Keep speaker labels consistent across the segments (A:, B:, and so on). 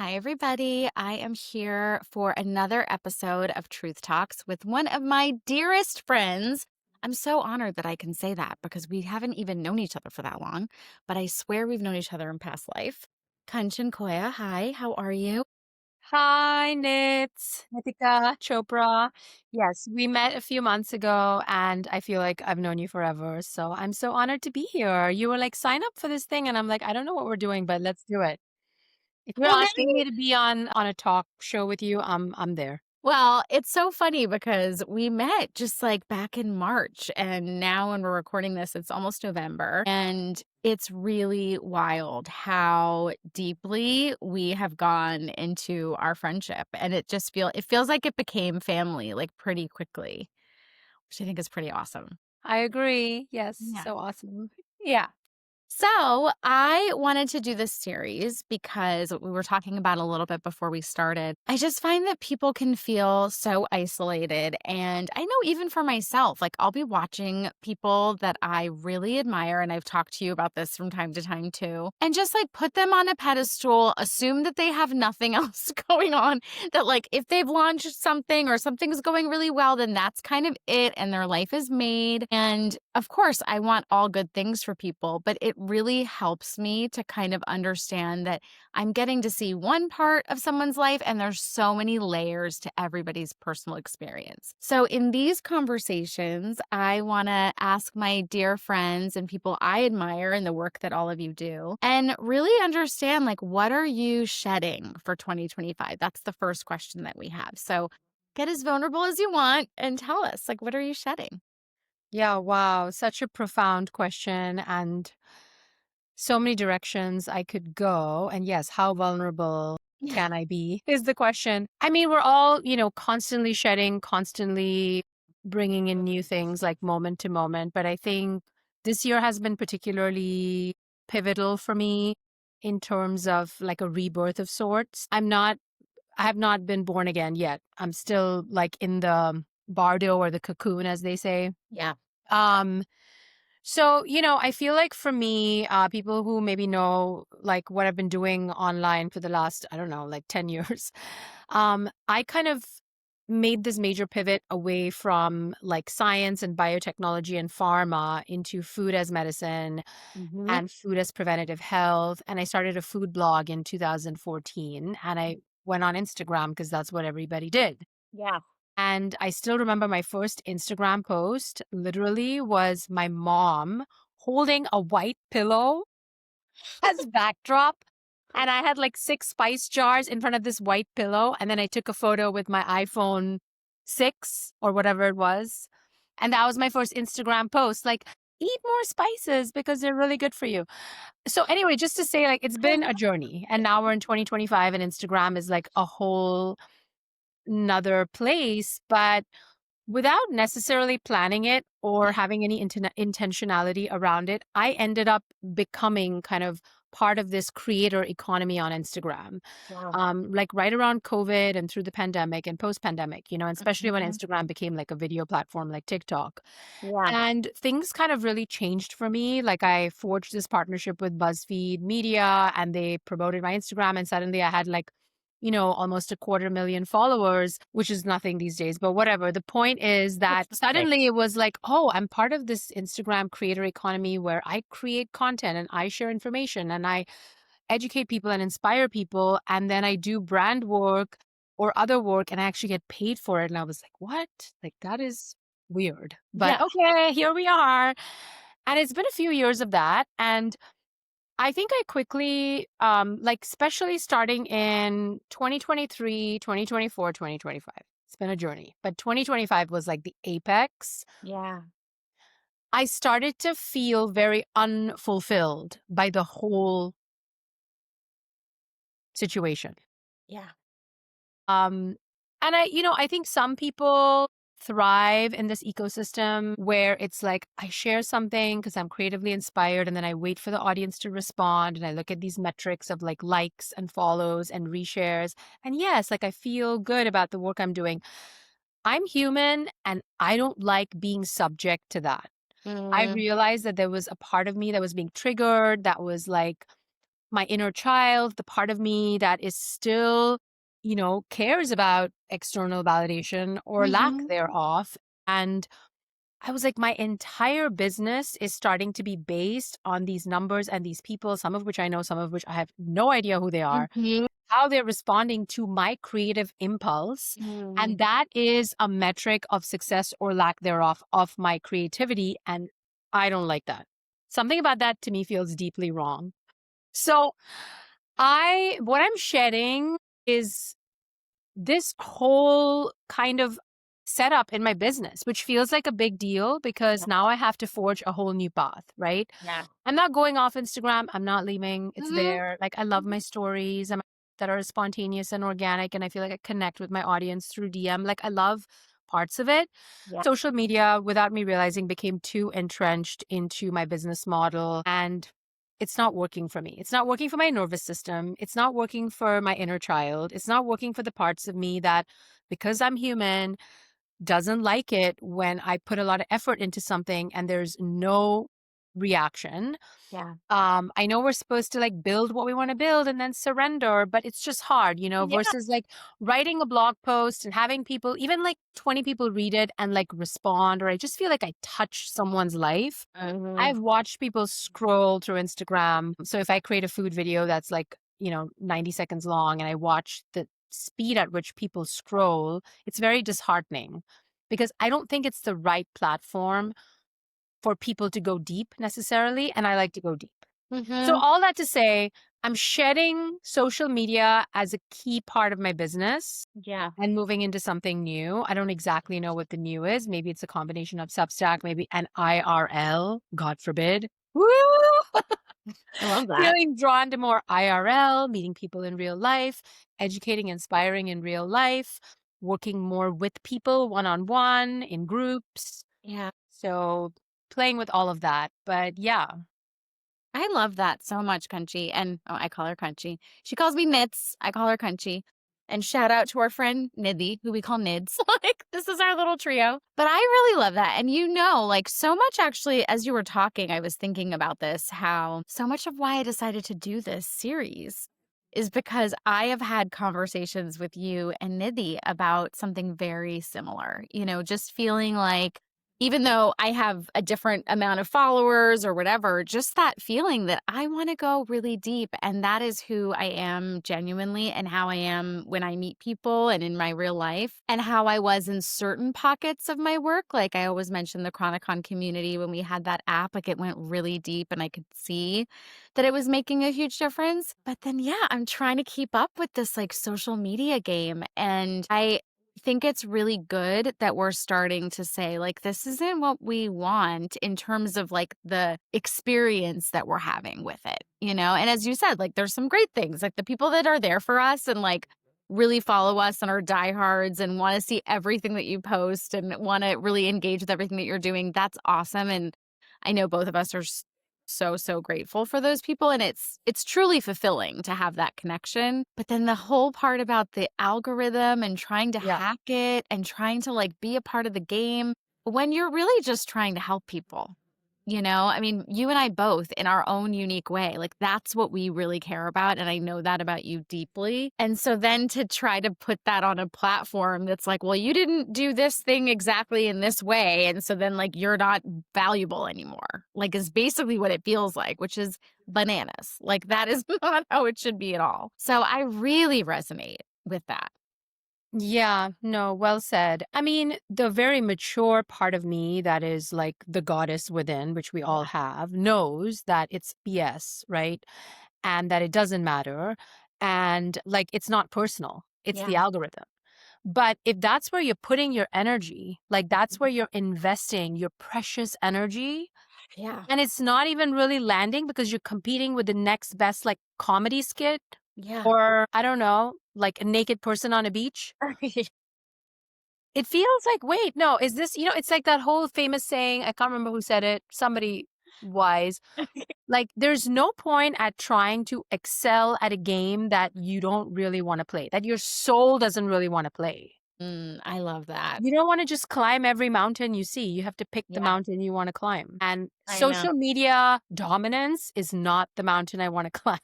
A: Hi, everybody. I am here for another episode of Truth Talks with one of my dearest friends. I'm so honored that I can say that because we haven't even known each other for that long, but I swear we've known each other in past life. Kanchan Koya, hi, how are you?
B: Hi, Nits, Nitika Chopra. Yes, we met a few months ago, and I feel like I've known you forever. So I'm so honored to be here. You were like, sign up for this thing, and I'm like, I don't know what we're doing, but let's do it. If you're
A: Well,
B: asking me to be on a talk show with you, I'm there.
A: Well, it's so funny because we met just like back in March, and now when we're recording this, it's almost November. And it's really wild how deeply we have gone into our friendship. And it feels like it became family like pretty quickly, which I think is pretty awesome.
B: I agree. Yes,
A: Yeah.
B: so awesome.
A: Yeah. So, I wanted to do this series because we were talking about a little bit before we started. I just find that people can feel so isolated. And I know even for myself, like I'll be watching people that I really admire. And I've talked to you about this from time to time too. And just like put them on a pedestal, assume that they have nothing else going on. That like if they've launched something or something's going really well, then that's kind of it. And their life is made. And of course, I want all good things for people, but it really helps me to kind of understand that I'm getting to see one part of someone's life and there's so many layers to everybody's personal experience. So in these conversations, I want to ask my dear friends and people I admire in the work that all of you do and really understand like what are you shedding for 2025? That's the first question that we have. So get as vulnerable as you want and tell us like what are you shedding?
B: Yeah, wow. Such a profound question and so many directions I could go. And yes, how vulnerable
A: Yeah.
B: can I be is the question. I mean, we're all, constantly shedding, constantly bringing in new things like moment to moment. But I think this year has been particularly pivotal for me in terms of like a rebirth of sorts. I have not been born again yet. I'm still like in the bardo or the cocoon, as they say.
A: Yeah.
B: Um, I feel like for me, people who maybe know like what I've been doing online for the last, I don't know, like 10 years, I kind of made this major pivot away from like science and biotechnology and pharma into food as medicine
A: Mhm.
B: and food as preventative health. And I started a food blog in 2014 and I went on Instagram because that's what everybody did.
A: Yeah.
B: And I still remember my first Instagram post literally was my mom holding a white pillow as backdrop. And I had like six spice jars in front of this white pillow. And then I took a photo with my iPhone 6 or whatever it was. And that was my first Instagram post. Like, eat more spices because they're really good for you. So, anyway, just to say, like, it's been a journey. And now we're in 2025, and Instagram is like a whole another place. But without necessarily planning it or
A: Yeah.
B: having any intentionality around it, I ended up becoming kind of part of this creator economy on Instagram.
A: Wow.
B: Like right around COVID and through the pandemic and post pandemic, and especially when
A: Mhm.
B: Instagram became like a video platform like TikTok.
A: Yeah.
B: And things kind of really changed for me. Like I forged this partnership with BuzzFeed Media and they promoted my Instagram and suddenly I had like almost a 250,000 followers, which is nothing these days, but whatever. The point is that
A: It's nothing.
B: suddenly it was like, oh, I'm part of this Instagram creator economy where I create content and I share information and I educate people and inspire people. And then I do brand work or other work and I actually get paid for it. And I was like, what? Like, that is weird. But
A: Yeah.
B: okay, here we are. And it's been a few years of that. And I think I quickly, like, especially starting in 2023, 2024, 2025. It's been a journey, but 2025 was like the apex.
A: Yeah.
B: I started to feel very unfulfilled by the whole situation.
A: Yeah.
B: Um, and I think some people thrive in this ecosystem where it's like I share something because I'm creatively inspired and then I wait for the audience to respond and I look at these metrics of like likes and follows and reshares. And yes, like I feel good about the work I'm doing. I'm human and I don't like being subject to that. I
A: Mm.
B: realized that there was a part of me that was being triggered, that was like my inner child, the part of me that is still, cares about external validation or lack
A: Mhm.
B: thereof. And I was like, my entire business is starting to be based on these numbers and these people, some of which I know, some of which I have no idea who they are,
A: Mhm.
B: how they're responding to my creative impulse.
A: Mm.
B: And that is a metric of success or lack thereof of my creativity. And I don't like that. Something about that to me feels deeply wrong. So what I'm shedding is this whole kind of setup in my business, which feels like a big deal because
A: Yeah.
B: now I have to forge a whole new path, right?
A: Yeah.
B: I'm not going off Instagram. I'm not leaving. It's
A: Mhm.
B: there. Like, I love my stories that are spontaneous and organic. And I feel like I connect with my audience through DM. Like, I love parts of it.
A: Yeah.
B: Social media, without me realizing, became too entrenched into my business model. And it's not working for me. It's not working for my nervous system. It's not working for my inner child. It's not working for the parts of me that, because I'm human, doesn't like it when I put a lot of effort into something and there's no reaction.
A: Yeah.
B: I know we're supposed to like build what we want to build and then surrender, but it's just hard,
A: Yeah.
B: versus like writing a blog post and having people, even like 20 people read it and like respond, or I just feel like I touch someone's life.
A: Mhm.
B: I've watched people scroll through Instagram. So if I create a food video that's like, 90 seconds long and I watch the speed at which people scroll, it's very disheartening because I don't think it's the right platform for people to go deep necessarily. And I like to go deep. So,
A: Mhm.
B: all that to say, I'm shedding social media as a key part of my business
A: Yeah.
B: and moving into something new. I don't exactly know what the new is. Maybe it's a combination of Substack, maybe an IRL, God forbid. Woo!
A: I love that.
B: Feeling drawn to more IRL, meeting people in real life, educating, inspiring in real life, working more with people one on one in groups.
A: Yeah.
B: So playing with all of that. But yeah,
A: I love that so much, Crunchy. And I call her Crunchy. She calls me Nits. I call her Crunchy. And shout out to our friend Nidhi, who we call Nids. Like, this is our little trio. But I really love that. And like so much actually, as you were talking, I was thinking about this, how so much of why I decided to do this series is because I have had conversations with you and Nidhi about something very similar, just feeling like even though I have a different amount of followers or whatever, just that feeling that I want to go really deep. And that is who I am genuinely and how I am when I meet people and in my real life and how I was in certain pockets of my work. Like I always mentioned the Chronicon community when we had that app, like it went really deep and I could see that it was making a huge difference. But then, yeah, I'm trying to keep up with this like social media game. And I think it's really good that we're starting to say, like, this isn't what we want in terms of like the experience that we're having with it, And as you said, like, there's some great things, like the people that are there for us and like really follow us and are diehards and want to see everything that you post and want to really engage with everything that you're doing. That's awesome. And I know both of us are so grateful for those people and it's truly fulfilling to have that connection. But then the whole part about the algorithm and trying to
B: yeah.
A: hack it and trying to like be a part of the game when you're really just trying to help people. I mean, you and I both in our own unique way, like that's what we really care about. And I know that about you deeply. And so then to try to put that on a platform that's like, well, you didn't do this thing exactly in this way. And so then like you're not valuable anymore, like is basically what it feels like, which is bananas. Like that is not how it should be at all. So I really resonate with that.
B: Yeah, no, well said. I mean, the very mature part of me that is like the goddess within, which we all
A: Yeah.
B: have, knows that it's BS, right? And that it doesn't matter. And like, it's not personal, it's the
A: Yeah.
B: algorithm. But if that's where you're putting your energy, like that's where you're investing your precious energy,
A: Yeah.
B: and it's not even really landing because you're competing with the next best like comedy skit
A: Yeah.
B: or I don't know, like a naked person on a beach. It feels like, wait, no, is this, it's like that whole famous saying, I can't remember who said it, somebody wise. Like, there's no point at trying to excel at a game that you don't really want to play, that your soul doesn't really want to play.
A: I love that.
B: You don't want to just climb every mountain you see. You have to pick the
A: Yeah.
B: mountain you want to climb. And
A: I know.
B: social media dominance is not the mountain I want to climb.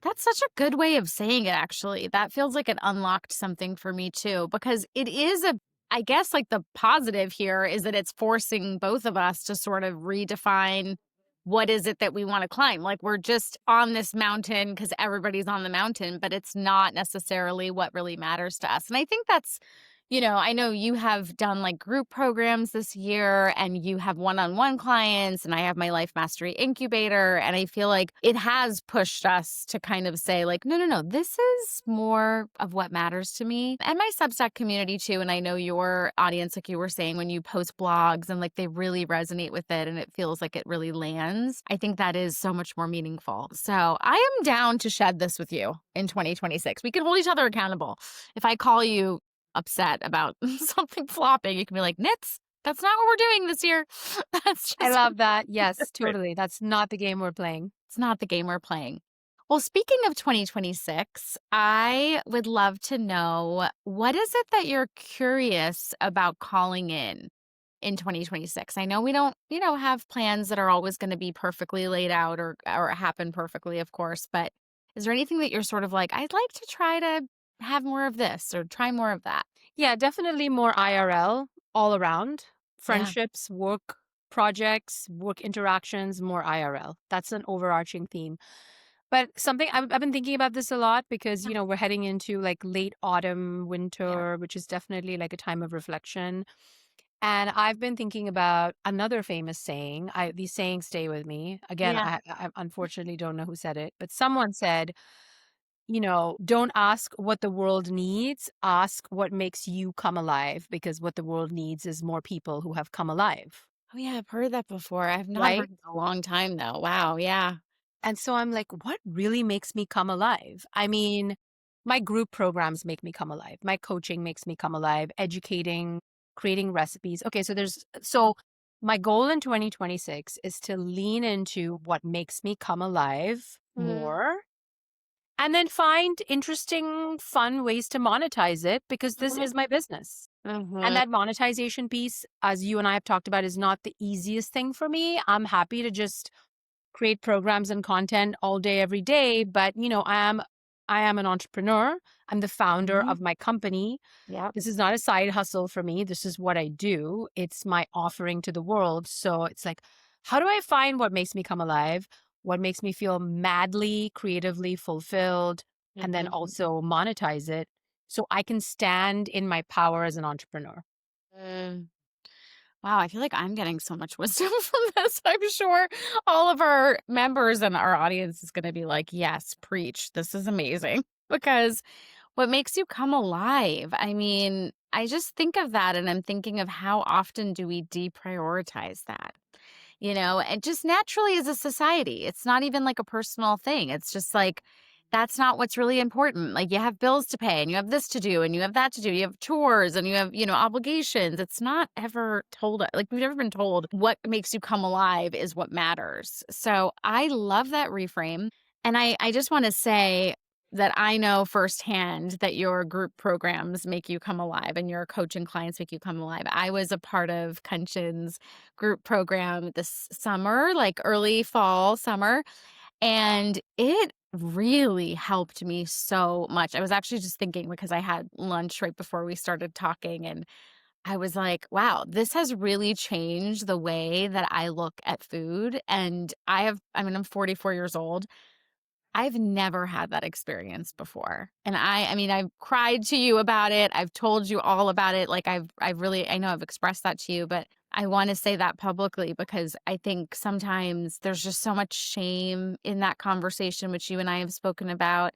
A: That's such a good way of saying it, actually. That feels like it unlocked something for me too, because it is I guess, like the positive here is that it's forcing both of us to sort of redefine what is it that we want to climb. Like we're just on this mountain because everybody's on the mountain, but it's not necessarily what really matters to us. And I think that's, I know you have done like group programs this year and you have one on one clients, and I have my Life Mastery Incubator. And I feel like it has pushed us to kind of say, like, no, no, no, this is more of what matters to me. And my Substack community too. And I know your audience, like you were saying, when you post blogs and like they really resonate with it and it feels like it really lands, I think that is so much more meaningful. So I am down to shed this with you in 2026. We can hold each other accountable. If I call you upset about something flopping, you can be like, Nits, that's not what we're doing this year. That's
B: I
A: just
B: love that. Yes,
A: different.
B: totally. That's not the game we're playing.
A: It's not the game we're playing. Well, speaking of 2026, I would love to know, what is it that you're curious about calling in 2026? I know we don't, have plans that are always going to be perfectly laid out or happen perfectly, of course, but is there anything that you're sort of like, I'd like to try to have more of this or try more of that?
B: Yeah, definitely more IRL all around.
A: Yeah.
B: Friendships, work projects, work interactions, more IRL. That's an overarching theme. But something I've been thinking about this a lot because, we're heading into like late autumn,
A: Yeah.
B: winter, which is definitely like a time of reflection. And I've been thinking about another famous saying. These sayings stay with me. Again,
A: Yeah.
B: I unfortunately don't know who said it, but someone said, don't ask what the world needs, ask what makes you come alive, because what the world needs is more people who have come alive,
A: Oh, yeah, I've heard that before. I've not
B: right?
A: heard it in a long time, though. Wow, yeah.
B: And so I'm like, what really makes me come alive? I mean, my group programs make me come alive. My coaching makes me come alive, educating, creating recipes. Okay, so my goal in 2026 is to lean into what makes me come alive
A: Mm,
B: more and then find interesting, fun ways to monetize it because this
A: mhm,
B: is my business. And
A: mhm,
B: that monetization piece, as you and I have talked about, is not the easiest thing for me. I'm happy to just create programs and content all day, every day. But I am an entrepreneur. I'm the founder
A: mhm.
B: of my company.
A: Yep.
B: This is not a side hustle for me. This is what I do. It's my offering to the world. So it's like, how do I find what makes me come alive? What makes me feel madly, creatively fulfilled, and then
A: Mhm.
B: also monetize it so I can stand in my power as an entrepreneur.
A: Mm. Wow, I feel like I'm getting so much wisdom from this. I'm sure all of our members and our audience is gonna be like, "Yes, preach. This is amazing." Because what makes you come alive? I mean, I just think of that and I'm thinking of how often do we deprioritize that? And just naturally as a society, it's not even like a personal thing. It's just like, that's not what's really important. Like, you have bills to pay and you have this to do and you have that to do. You have chores and you have, obligations. It's not ever told, like, we've never been told what makes you come alive is what matters. So I love that reframe. And I just want to say that I know firsthand that your group programs make you come alive and your coaching clients make you come alive. I was a part of Kanchan's group program this summer, like early fall, summer, and it really helped me so much. I was actually just thinking because I had lunch right before we started talking, and I was like, wow, this has really changed the way that I look at food. And I'm 44 years old. I've never had that experience before. And I mean, I've cried to you about it. I've told you all about it. Like I've really, I know I've expressed that to you, but I want to say that publicly because I think sometimes there's just so much shame in that conversation, which you and I have spoken about.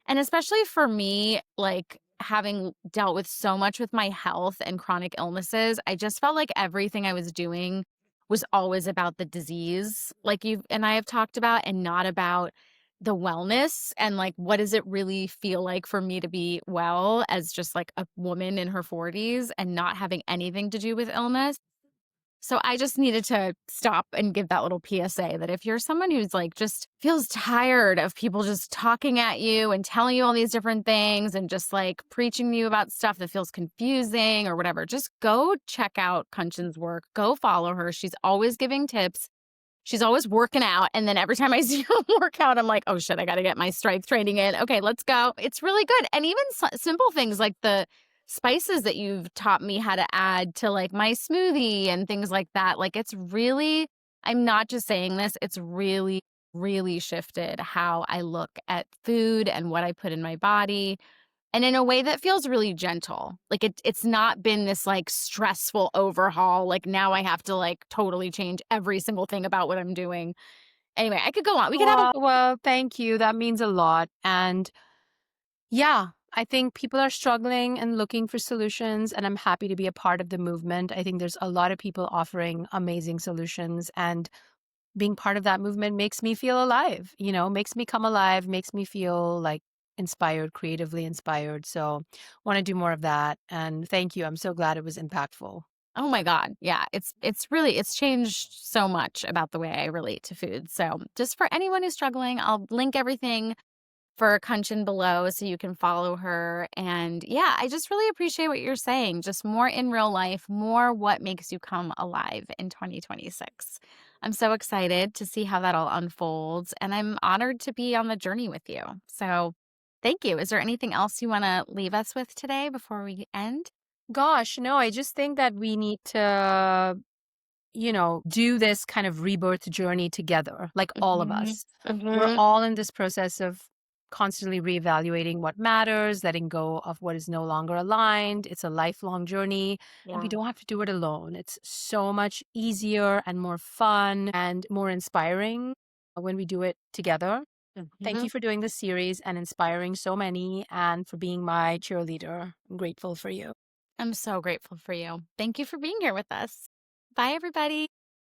A: And especially for me, like having dealt with so much with my health and chronic illnesses, I just felt like everything I was doing was always about the disease, like you and I have talked about, and not about the wellness and like what does it really feel like for me to be well as just like a woman in her 40s and not having anything to do with illness. So I just needed to stop and give that little PSA that if you're someone who's like just feels tired of people just talking at you and telling you all these different things and just like preaching to you about stuff that feels confusing or whatever, just go check out Kanchan's work. Go follow her. She's always giving tips. She's always working out, and then every time I see her work out, I'm like, "Oh, shit, I gotta get my strength training in. Okay, let's go." It's really good, and even simple things like the spices that you've taught me how to add to, like, my smoothie and things like that, like, it's really I'm not just saying this, it's really, really shifted how I look at food and what I put in my body, and in a way that feels really gentle. Like, it's not been this, like, stressful overhaul, like, now I have to, like, totally change every single thing about what I'm doing. Anyway, I could go on. We could have a
B: Well, thank you. That means a lot. And yeah, I think people are struggling and looking for solutions, and I'm happy to be a part of the movement. I think there's a lot of people offering amazing solutions, and being part of that movement makes me feel alive, makes me come alive, makes me feel like inspired, creatively inspired. So, want to do more of that. And thank you. I'm so glad it was impactful.
A: Oh my god. Yeah, it's really it's changed so much about the way I relate to food. So, just for anyone who's struggling, I'll link everything for Kanchan below so you can follow her. And yeah, I just really appreciate what you're saying. Just more in real life, more what makes you come alive in 2026. I'm so excited to see how that all unfolds. And I'm honored to be on the journey with you. So thank you. Is there anything else you want to leave us with today before we end?
B: Gosh, no, I just think that we need to, do this kind of rebirth journey together, like all of
A: Hmm.
B: us. We're
A: Hmm.
B: all in this process of constantly reevaluating what matters, letting go of what is no longer aligned. It's a lifelong journey, and we
A: Yeah.
B: don't have to do it alone. It's so much easier and more fun and more inspiring when we do it together. Thank
A: Hmm.
B: you for doing this series and inspiring so many and for being my cheerleader. I'm grateful for you.
A: I'm so grateful for you. Thank you for being here with us. Bye, everybody.